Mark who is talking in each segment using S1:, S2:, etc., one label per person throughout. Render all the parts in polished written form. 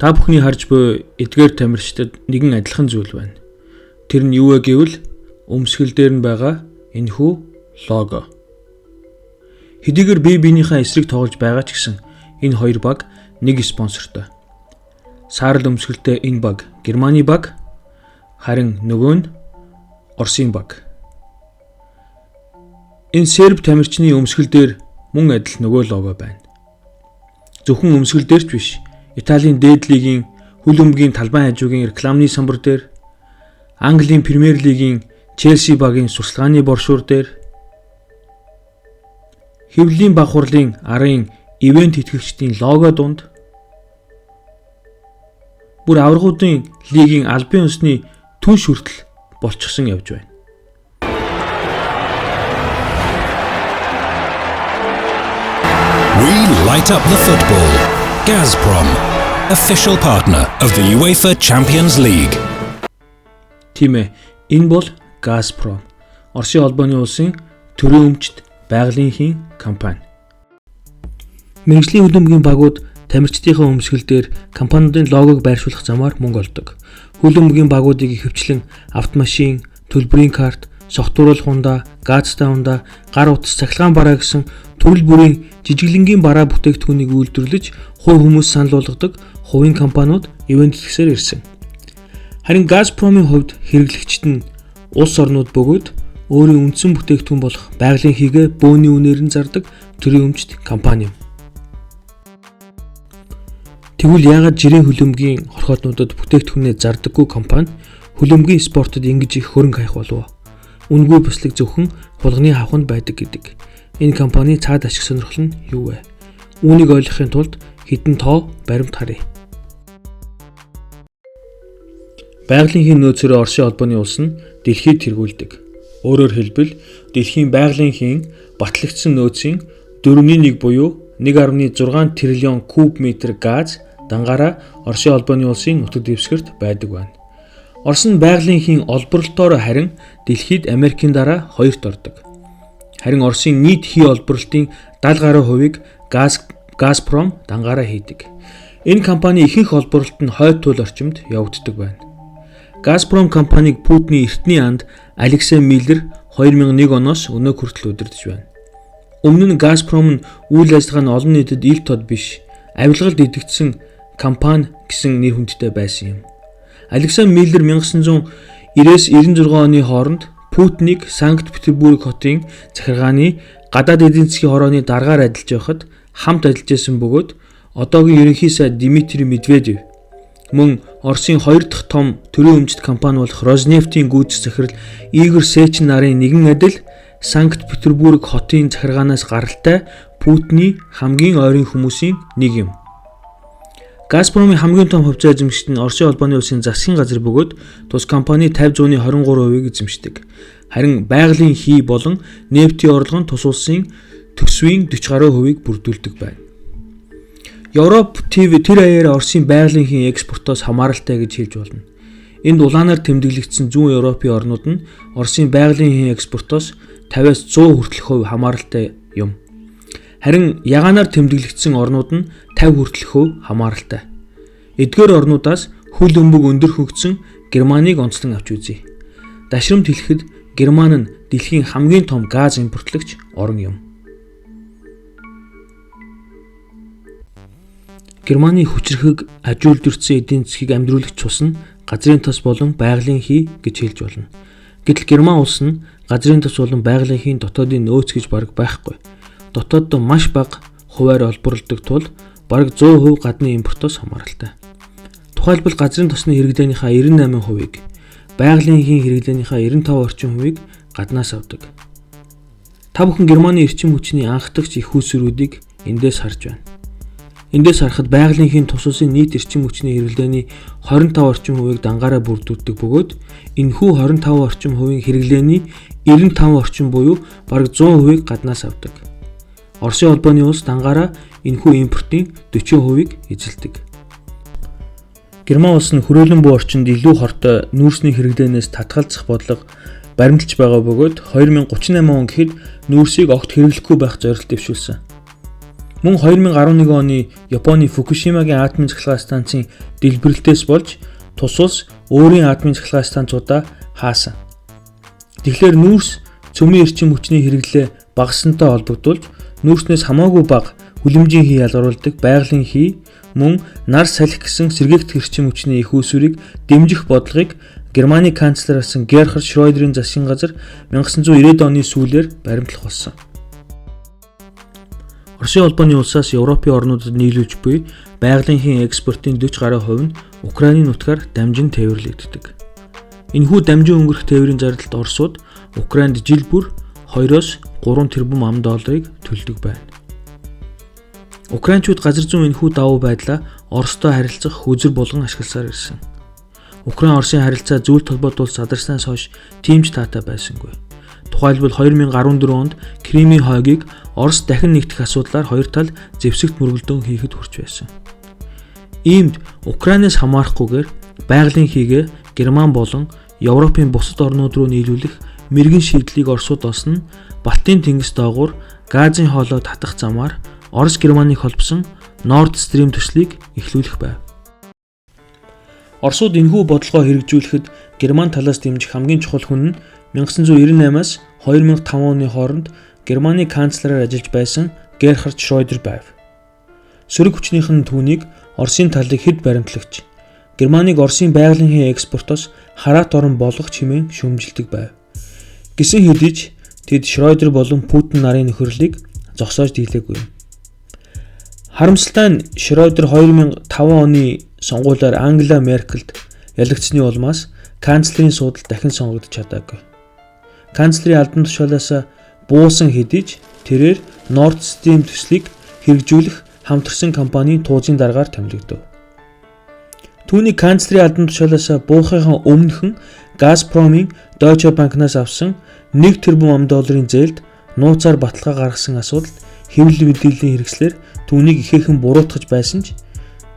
S1: Та бүхний харж буй эдгээр тамирчдад нэгэн адилхан зүйл байна. Тэр нь юу вэ гэвэл өмсгөл дээр нь байгаа энэхүү лого. Хэдийгээр бие биенийхээ эсрэг тоглож байгаа ч гэсэн энэ хоёр баг нэг спонсортой. Саарл өмсгөлтэй энэ баг Германы баг, харин нөгөө нь Оросын баг. Энэ серб тамирчны өмсгөл дээр мөн адил нөгөө лого байна. Зөвхөн өмсгөл дээр ч биш. Италийн дээд лигийн хөл өмгийн талбай хажуугийн рекламны самбар дээр, Английн Премьер лигийн Челси багийн сурталгааны боршуур дээр, хэвлэлийн баг хурлын арын ивент тэтгэгчдийн лого дунд, бүр аваргуудын лигийн албан ёсны түнш хүртэл болчихсон явж байна.
S2: We light up the football. Gazprom, official partner of the UEFA Champions League.
S1: Тийм ээ, энэ бол Gazprom, Оросын холбооны улсын төрийн өмчт байгалийн компани. Мэргэжлийн хөл өмгийн багууд тамирчдынхаа өмсгөл дээр компаниудын логог байршуулах замаар мөнгө олдог. Хөл өмгийн багуудыг ихэвчлэн автомашин, төлбөрийн карт, согтууруулах ундаа, газтай ундаа, гар утас цахилгаан бараа гэсэн төрөл бүрийн жижиглэнгийн бараа бүтээгдэхүүнийг үйлдвэрлэж хувь хүмүүс санал болгодог хувийн компаниуд ивент хийсээр ирсэн. Харин Газпромын хувьд хэрэглэгчид нь улс орнууд бөгөөд өөрийн үндсэн бүтээгдэхүүн болох байгалийн хийгээ бөөний үнээр нь зардаг төрийн өмчт компани юм. Тэгвэл яагаад жирийн хөлөмгийн хорхоотнуудад бүтээгдэхүүнээ зардаггүй компани хөлөмгийн спортод ингэж их хөрөнгө хаях болов? Үнгүй бүслэг зөвхөн хулганы хавханд байдаг гэдэг. Энэ компани цаад ашиг сонирхол нь юу вэ? Үүнийг ойлгохын тулд хэдэн тоо баримт харъя. Байгалийн нөөцөөр Оросын холбооны улс нь дэлхийд тэргүүлдэг. Өөрөөр хэлбэл дэлхийн байгалийн батлагдсан нөөцийн 4/1 буюу 1.6 триллион куб метр газ дангаараа Оросын холбооны улсын нутаг дэвсгэрт байдаг байна. Орос нь байгалийн олборлолтоор харин дэлхийд Америкийн дараа хоёрт ордог. Харин Оросын нийт хий олборлолтын 70 гаруй хувийг Газпром дангаараа хийдэг. Энэ компани ихэнх олборлолт нь хойд туйл орчимд явагддаг байна. Газпром компаниг Путиний эртний анд Алексей Миллер 2001 оноос өнөө хүртэл удирдах байна. Өмнө нь Газпром нь үйл ажиллагаа нь олон нийтэд ил тод биш, авилгалд идэвхжсэн компани гэсэн нэр хүндтэй байсан юм. Алексей Миллер 1990-96 оны хооронд Путинийг Санкт-Петербург хотын захиргааны гадаад эдийн засгийн хорооны даргаар ажиллаж байхад хамт ажиллаж байсан бөгөөд одоогийн ерөнхий сайд Дмитрий Медведев мөн Оросын хоёр дахь том төрийн өмчт компани болох Роснефтийн гүйцэтгэх захирал Игорь Сечин нарын нэгэн адил Санкт-Петербург хотын захиргаанаас гаралтай Путиний хамгийн ойрын хүмүүсийн нэг юм. Газпромын хамгийн том хувьцаа эзэмшигч нь Оросын холбооны улсын засгийн газар бөгөөд тус компани 50%-ийн 23%-ийг эзэмшдэг. Харин байгалийн хий болон нефтийн орлого нь тус улсын төсвийн 40 гаруй хувийг бүрдүүлдэг байна. Европ ТV тэр аяар Оросын байгалийн экспортоос хамааралтай гэж хэлж болно. Энд улаанаар тэмдэглэгдсэн зүүн Европын орнууд нь Оросын байгалийн экспортоос 50-аас 100% хүртэлх хувь хамааралтай юм. Харин ягаанаар тэмдэглэгдсэн орнууд нь 50 хүртэлх хамааралтай. Эдгээр орнуудаас хөл өмбөг өндөр хөгжсөн Германыг онцлон авч үзье. Дашрамт хэлэхэд Герман нь дэлхийн хамгийн том газ импортлагч орн юм. Германы хүчрхэг ажилтнуудын эдийн засгийг амьдруулагч цус нь газрын тос болон байгалийн хий гэж хэлж болно. Гэтэл Герман улс нь газрын тос болон байгалийнхийн дотоодын нөөц гэж бараг байхгүй. Дотооддоо маш бага хувиар олборлдог тул бараг 100% гадны импортоос хамааралтай. Тухайлбал газрын тосны хэрэглээнийхээ 98%-ийг, байгалийн хийн хэрэглээнийхээ 95% орчим хувийг гаднаас авдаг. Та бүхэн Германы эрчим хүчний анхдагч их үүсвэрүүдийг эндээс харж байна. Эндээс харахад байгалийн хийн тус улсын нийт эрчим хүчний хэрэглээний 25% орчим хувийг дангаараа бүрдүүлдэг бөгөөд энэхүү 25% орчим хувийн хэрэглээний 95% орчим буюу бараг 100%-ийг гаднаас авдаг. Оросын холбооны улс дангаараа энэхүү импортын 40%-ийг эзэлдэг. Герман улс нь хүрээлэн буй орчинд илүү хортой нүүрсний хэрэглээнээс татгалзах бодлого баримталж байгаа бөгөөд 2038 он гэхэд нүүрсийг огт хэрэглэхгүй байх зорилт дэвшүүлсэн. Мөн 2011 оны Японы Фукушимагийн атомын цахилгаан станцын дэлбэрэлтээс болж тус улс өөрийн атомын цахилгаан станцуудаа хаасан. Тэгэхээр нүүрс цөмийн эрчим хүчний хэрэглээ багассантай холбогдуулж нүүрснээс хамаагүй бага хүлэмжийн хий ялгаруулдаг байгалийн хий мөн нар салхи гэсэн сэргээгдэх эрчим хүчний их үүсвэрийг дэмжих бодлогыг Германы канцлер асан Герхард Шройдерийн засгийн газар 1990 оны сүүлээр баримтлах болсон. Оросын холбооны улсаас Европын орнуудад нийлүүлж буй байгалийн хий экспортын 40 гаруй хувь нь Украины нутгаар дамжин тээвэрлэгддэг. Энэхүү дамжин өнгөрөх тээврийн зардалд Оросууд Украинд жил бүр 2-3 тэрбум ам долларыг төлдөг байна. Украинчууд газар зүйн энэхүү давуу байдлаа Оростой харилцах хүзэр болгон ашигласаар ирсэн. Украин-Оросын харилцаа зүйл толботуулж задарснаас хойш тийм ч таатай байсангүй. Тухайлбал 2014 онд Кримийн хойгийг Орос дахин нэгтгэх асуудлаар хоёр тал зэвсэгт мөргөлдөөн хийхэд хүрч байсан. Иймд Украинаас хамаарахгүйгээр байгалийн хийгээ Герман болон Европын бусад орнууд руу нийлүүлэх мэрэгэн шийдлийг Оросууд олсон нь Балтийн тэнгис доогуур газын хоолой татах замаар Орос Германыг холбосон Nord Stream төслийг эхлүүлэх байв. Оросууд энэхүү бодлогоо хэрэгжүүлэхэд Герман талаас дэмжих хамгийн чухал хүн нь 1998-аас 2005 оны хооронд Германы канцлераар ажиллаж байсан Герхард Шройдер байв. Сөрөг хүчнийх нь түүнийг Оросын талыг хэд баримтлагч Германыг Оросын байгалийн хий экспортоос хараат орон болгох хэмээн шүүмжилдэг байв. Гэсэн хэдий ч тэд Шройдер болон Путин нарын нөхөрлөлийг зогсоож дийлээгүй. Харамсалтай нь Шройдер 2005 оны сонгуулиар Ангела Меркельд ялагдсны улмаас канцлерийн суудал дахин сонгогдож чадаагүй. Канцлерийн албан тушаалаас буусан хэдий ч тэрээр Nord Stream төслийг хэрэгжүүлэх хамтарсан компанийн туузын дараагаар томилогдов. Түүний канцлерийн албан тушаалаас буухын өмнөхөн Газпромын Deutsche Bank-наас авсан 1 тэрбум ам долларын зээлд нууцаар баталгаа гаргасан асуудалд хэвлэл мэдээллийн хэрэгслэр түүнийг ихээхэн буруутгаж байсан ч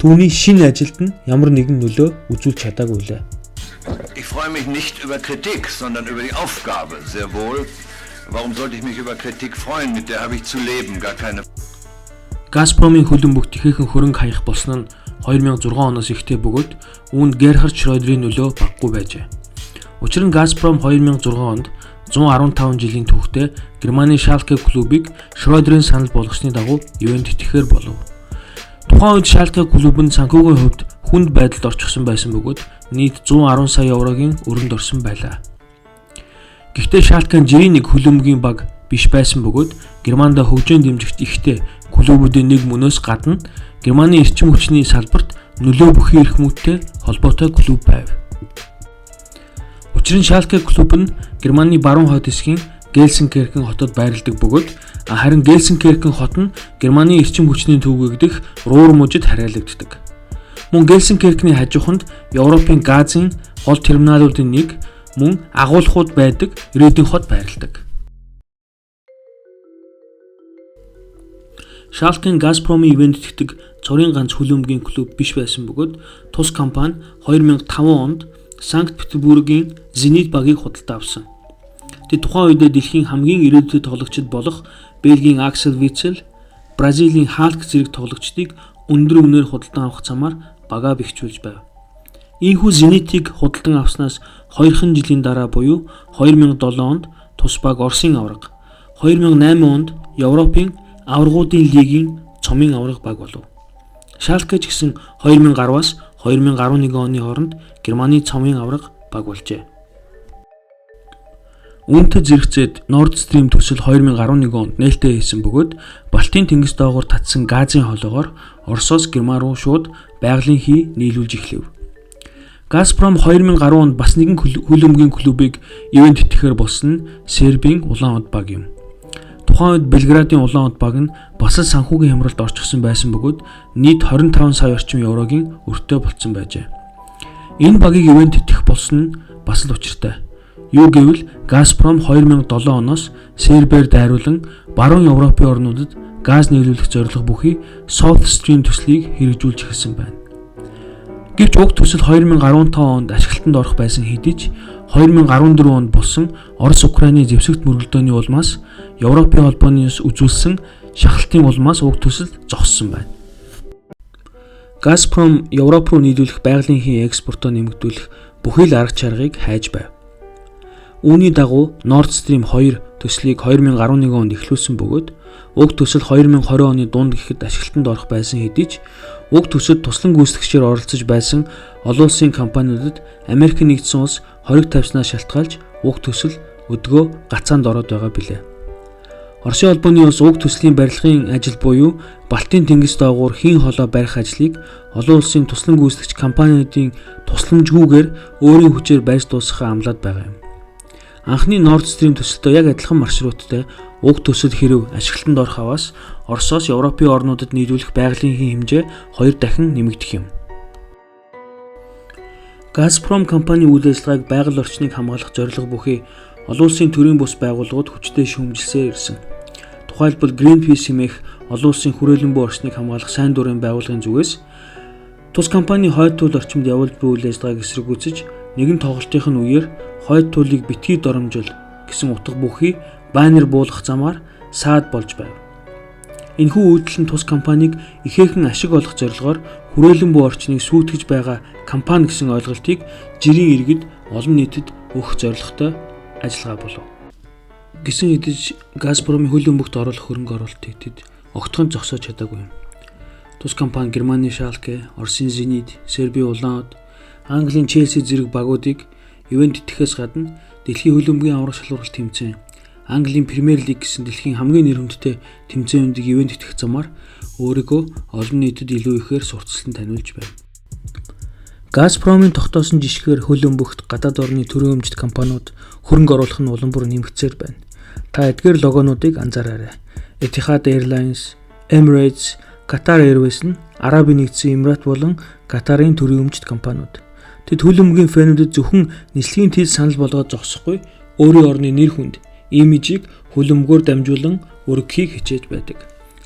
S1: түүний шинэ ажилд нь ямар нэгэн нөлөө үзүүлж чадаагүй лээ.
S3: Ich freue mich nicht über Kritik, sondern über die Aufgabe, sehr wohl. Warum sollte ich mich über Kritik freuen? Mit der habe ich zu leben, gar keine.
S1: Газпромын хөлөн бүгд ихээхэн хөрөнгө хаях болсон нь 2006 оноос ихтэй бөгөөд үүнд Герхард Шройдерийн нөлөө багагүй байжээ. Учир нь Газпром 2006 онд 115 жилийн түүхтэй Германы Schalke клубыг Шройдерийн санал болгосны дагуу ивент итгэхээр болов. Тухайн үед Schalke клуб нь санхүүгийн хувьд хүнд байдалд орчихсон байсан бөгөөд нийт 110 сая еврогийн өрөнд орсон байлаа. Гэхдээ Schalke-ийн жирийн нэг хөлбөмбөгийн баг биш байсан бөгөөд Германд хөгжийн дэмжигч ихтэй клубүүдийн нэг мөнөөс гадна Германы эрчим хүчний салбарт нөлөө бүхий эрх мөдтэй холбоотой клуб байв. Учир нь Schalke клуб нь Германы баруун хойд хэсгийн Гельсенкирхен хотод байрладаг бөгөөд харин Гельсенкирхен хот нь Германы эрчим хүчний төвөгдөх Руhr мужид хариалагддаг. Мөн Гельсенкирхний хажууханд Европын газын гол терминалуудын нэг мөн агуулгууд байдаг Рейден хот байрладаг. Schalke-ийн Газпромын ивент итгэдэг цорын ганц хөлбөмбөгийн клуб биш байсан бөгөөд тус компани 2005 онд Санкт-Петербургийн Зенит багийг худалдаа авсан. Тэд тухайн үед дэлхийн хамгийн ирээдүйд тоглогчид болох Бельгийн Axel Witsel, Бразилийн Hulk зэрэг тоглогчдыг өндөр үнээр худалдан авах замаар багаа бэхжүүлж байв. Ийхүү Зенитийг худалдан авснаас 2 жилийн дараа буюу 2007 онд тус баг Оросын аварга, 2008 онд Европын аваргуудын лигийн цомын аварга баг болов. Schalke ч гэсэн 2010-аас 2011 оны хооронд Германы цомын аварга баг болжээ. Үүнтэй зэрэгцээд Nord Stream төсөл 2011 онд нээлттэй хийсэн бөгөөд Балтийн тэнгис доогуур татсан газын хоолойгоор Оросоос Герман руу шууд байгалийн хий нийлүүлж эхлэв. Газпром 2010 онд бас нэгэн хөлбөмбөгийн клубыг ивент итгэхээр болсон нь Сербийн Улаан уд баг юм. Тухайн үед Белградын Улаан уд баг нь бас л санхүүгийн хямралд орчихсон байсан бөгөөд нийт 25 сая орчим еврогийн өртөө болцсон байжээ. Энэ багийг ивент итгэх болсон нь бас л учиртай. Юу гэвэл Газпром 2007 оноос Сербээр дайруулан баруун Европын орнуудад газ нийлүүлэх зорилго бүхий South Stream төслийг хэрэгжүүлж эхэлсэн байна. Гэвч уг төсөл 2015 онд ашиглалтанд орох байсан хэдий ч 2014 онд болсон Орос-Украины зэвсэгт мөргөлдөөний улмаас Европын холбооноос үзүүлсэн шахалтын улмаас уг төсөл зогссон байна. Газпром Европ руу нийлүүлэх байгалийн экспортоо нэмэгдүүлэх бүхий л арга чаргыг хайж байв. Үүний дагуу Nord Stream 2 төслийг 2011 онд эхлүүлсэн бөгөөд уг төсөл 2020 оны дунд гэхэд ашиглалтанд орох байсан хэдий ч уг төсөлд туслан гүйцэтгэгчээр оролцож байсан олон улсын компаниудад Америк нэгдсэн улс хориг тавьснаас шалтгаалж уг төсөл өдгөө гацаанд ороод байгаа билээ. Оросын холбооны улс уг төслийн барилгын ажил буюу Балтийн тэнгис доогуур хийн холоо барих ажлыг олон улсын туслан гүйцэтгэгч компаниудын тусламжгүйгээр өөрийн хүчээр барьж дуусгахаа амлаад байгаа юм. Анхны Nord Stream төсөлтөө яг адилхан маршруттай уг төсөл хэрв ашиглалтанд орох аваас Оросоос Европын орнуудад нийлүүлэх байгалийн хэмжээ 2 дахин нэмэгдэх юм. Газпром компани үйл ажиллагааг байгаль орчныг хамгаалах зорилго бүхий олон улсын төрийн бус байгууллагууд хүчтэй шүүмжилсээр ирсэн. Тухайлбал Greenpeace хэмээх олон улсын хүрээлэн буй орчныг хамгаалах сайн дурын байгууллагын зүгээс тус компани хойд туул орчимд явуулж буй үйл ажиллагааг эсэргүүцэж нэгэн тоглолтын үеэр хойд туулыг битгий доромжил гэсэн утга бүхий баннер буулгах замаар саад болж байв. Энэхүү үйлдэл нь тус компанийг ихээхэн ашиг олох зорилгоор хүрээлэн буй орчныг сүйтгэж байгаа компани гэсэн ойлголтыг жирийн иргэд олон нийтэд өгөх зорилготой ажиллагаа болов. Гэсэн хэдиж Газпромын хөл бөмбөгт оруулах хөрөнгө оруулалтыг тэд огтхон зогсоож чадаагүй юм. Тус компани Германы Schalke, Оросын Zenit, Сербийн Улаанд, Английн Chelsea зэрэг багуудыг ивент итгэхээс гадна дэлхийн хөл бөмбөгийн аврах шалгуулалт тэмцээн, Английн Премьер Лиг гэсэн дэлхийн хамгийн нэр хүндтэй тэмцээнүүдийг ивент итгэх замаар өөрийгөө олон нийтэд илүү ихээр сурталчлан таниулж байна. Газпромын тогтоосон жишгээр хөл бөмбөгт гадаад орны төрийн өмчт компаниуд хөрөнгө оруулах нь улам бүр нэмэгцээр байна. Та эдгээр логонуудыг анзаараарай. Etihad Airlines, Emirates, Qatar Airways нь Арабын нэгдсэн Эмират болон Катарын төрийн өмчт компаниуд. Тэд хөл бөмбөгийн фэнүүдэд зөвхөн нислэгийн тил санал болгоод зогсохгүй, өөрийн орны нэр хүнд, имижийг хөл бөмбөгөөр дамжуулан өргөхийг хичээж байдаг.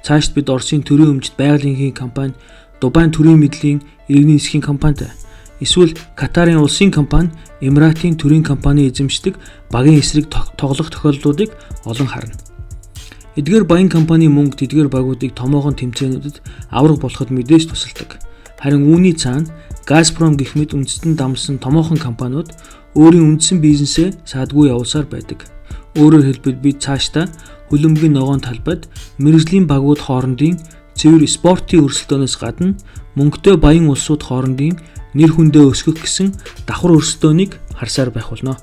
S1: Цаашд бид Оросын төрийн өмчт байгалийн компани, Дубайн төрийн мэдлийн иргэний эсхийн компанитай, эсвэл Катарын улсын компани, Эмиратын төрийн компани эзэмшдэг багийн эсрэг тоглох тохиолдлуудыг олон харна. Эдгээр баян компани мөнгө тэдгээр багуудыг томоохон тэмцээнүүдэд авраг болоход мэдээж тусалдаг. Харин үүний цаана Газпром гэх мэт үндэстэн дамсан томоохон компаниуд өөрийн үндсэн бизнесээ саадгүй явуулсаар байдаг. Өөрөөр хэлбэл бид цаашдаа хөл бөмбөгийн ногоон талбайд мэргэжлийн багууд хоорондын цэвэр спортын өрсөлдөөнөөс гадна мөнгөтэй баян улсууд хоорондын нэр хүндээ өсгөх гэсэн давхар өрсөлдөөнийг харсаар байх болно.